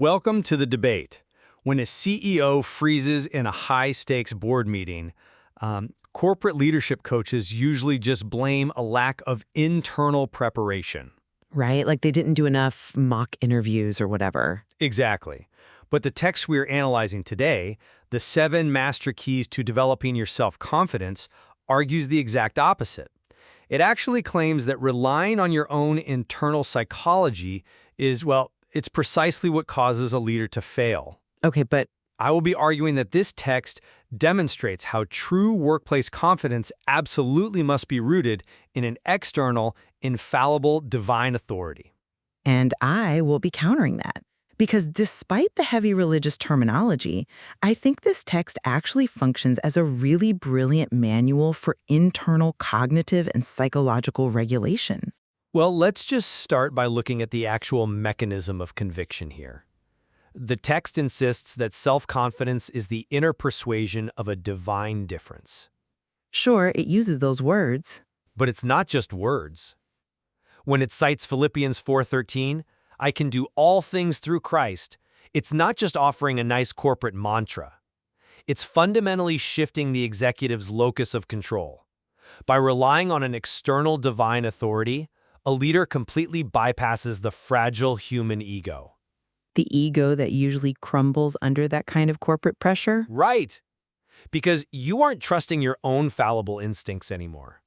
Welcome to the debate. When a CEO freezes in a high-stakes board meeting, corporate leadership coaches usually just blame a lack of internal preparation. Right? Like they didn't do enough mock interviews or whatever. Exactly. But the text we're analyzing today, the 7 Master Keys to Developing Your Self-Confidence, argues the exact opposite. It actually claims that relying on your own internal psychology is, well, it's precisely what causes a leader to fail. Okay, but I will be arguing that this text demonstrates how true workplace confidence absolutely must be rooted in an external, infallible, divine authority. and I will be countering that. Because despite the heavy religious terminology, I think this text actually functions as a really brilliant manual for internal cognitive and psychological regulation. Well, let's just start by looking at the actual mechanism of conviction here. The text insists that self-confidence is the inner persuasion of a divine difference. Sure, it uses those words. But it's not just words. When it cites Philippians 4:13, I can do all things through Christ, it's not just offering a nice corporate mantra. It's fundamentally shifting the executive's locus of control. By relying on an external divine authority, a leader completely bypasses the fragile human ego. The ego that usually crumbles under that kind of corporate pressure. Right. Because you aren't trusting your own fallible instincts anymore.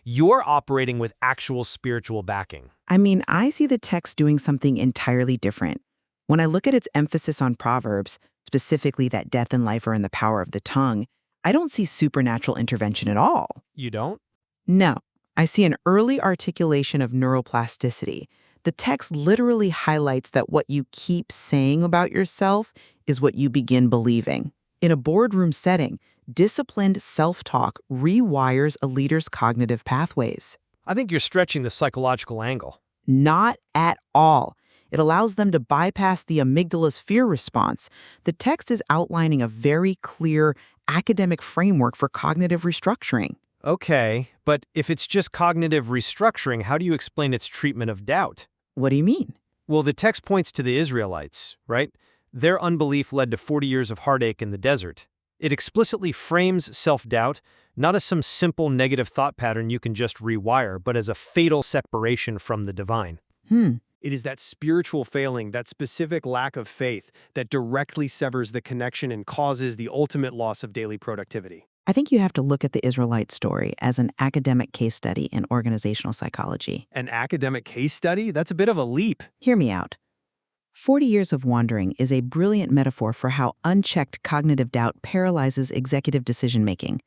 You're operating with actual spiritual backing. I mean, I see the text doing something entirely different. When I look at its emphasis on Proverbs, specifically that death and life are in the power of the tongue, I don't see supernatural intervention at all. You don't? No, I see an early articulation of neuroplasticity. The text literally highlights that what you keep saying about yourself is what you begin believing. In a boardroom setting, disciplined self-talk rewires a leader's cognitive pathways. I think you're stretching the psychological angle. Not at all. It allows them to bypass the amygdala's fear response. The text is outlining a very clear academic framework for cognitive restructuring. Okay, but if it's just cognitive restructuring, how do you explain its treatment of doubt? What do you mean? Well, the text points to the Israelites, right? Their unbelief led to 40 years of heartache in the desert. It explicitly frames self-doubt not as some simple negative thought pattern you can just rewire, but as a fatal separation from the divine. It is that spiritual failing, that specific lack of faith, that directly severs the connection and causes the ultimate loss of daily productivity. I think you have to look at the Israelite story as an academic case study in organizational psychology. An academic case study? That's a bit of a leap. Hear me out. 40 years of wandering is a brilliant metaphor for how unchecked cognitive doubt paralyzes executive decision-making.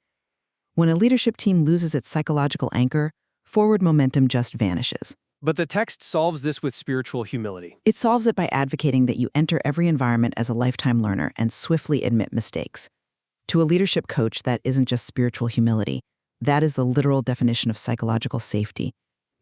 When a leadership team loses its psychological anchor, forward momentum just vanishes. But the text solves this with spiritual humility. It solves it by advocating that you enter every environment as a lifetime learner and swiftly admit mistakes. To a leadership coach, that isn't just spiritual humility. That is the literal definition of psychological safety.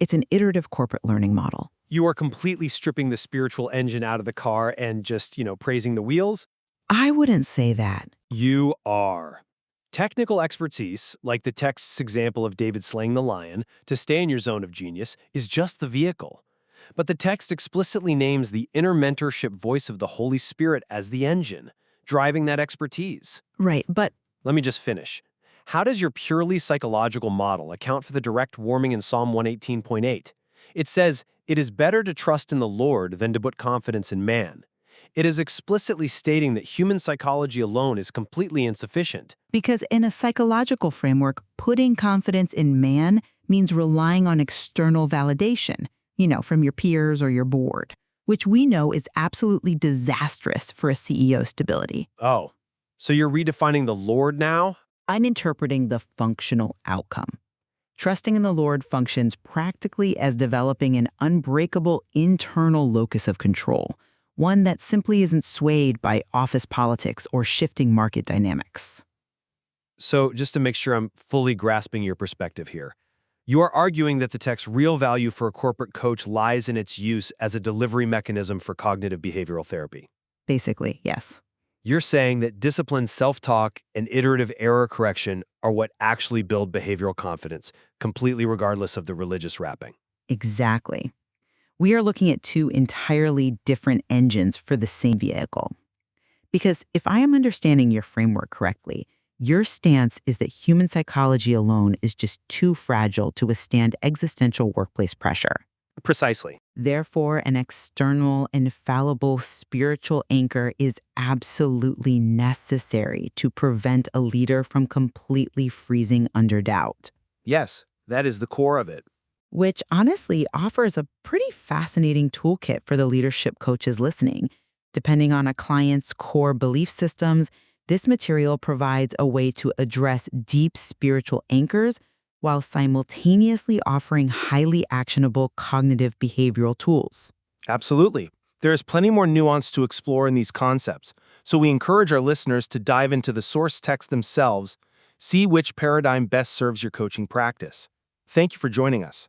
It's an iterative corporate learning model. You are completely stripping the spiritual engine out of the car and just, praising the wheels? I wouldn't say that. You are. Technical expertise, like the text's example of David slaying the lion, to stay in your zone of genius, is just the vehicle. But the text explicitly names the inner mentorship voice of the Holy Spirit as the engine, driving that expertise. Right, but Let me just finish. How does your purely psychological model account for the direct warning in Psalm 118.8? It says, "It is better to trust in the Lord than to put confidence in man." It is explicitly stating that human psychology alone is completely insufficient. because in a psychological framework, putting confidence in man means relying on external validation, from your peers or your board, which we know is absolutely disastrous for a CEO's stability. Oh, so you're redefining the Lord now? I'm interpreting the functional outcome. Trusting in the Lord functions practically as developing an unbreakable internal locus of control, one that simply isn't swayed by office politics or shifting market dynamics. So just to make sure I'm fully grasping your perspective here, you are arguing that the text's real value for a corporate coach lies in its use as a delivery mechanism for cognitive behavioral therapy. Basically, yes. You're saying that disciplined self-talk and iterative error correction are what actually build behavioral confidence, completely regardless of the religious wrapping. Exactly. We are looking at two entirely different engines for the same vehicle. Because if I am understanding your framework correctly, your stance is that human psychology alone is just too fragile to withstand existential workplace pressure. Precisely. Therefore, an external, infallible spiritual anchor is absolutely necessary to prevent a leader from completely freezing under doubt. Yes, that is the core of it. Which honestly offers a pretty fascinating toolkit for the leadership coaches listening. Depending on a client's core belief systems, this material provides a way to address deep spiritual anchors while simultaneously offering highly actionable cognitive behavioral tools. Absolutely. There is plenty more nuance to explore in these concepts, so we encourage our listeners to dive into the source text themselves, see which paradigm best serves your coaching practice. Thank you for joining us.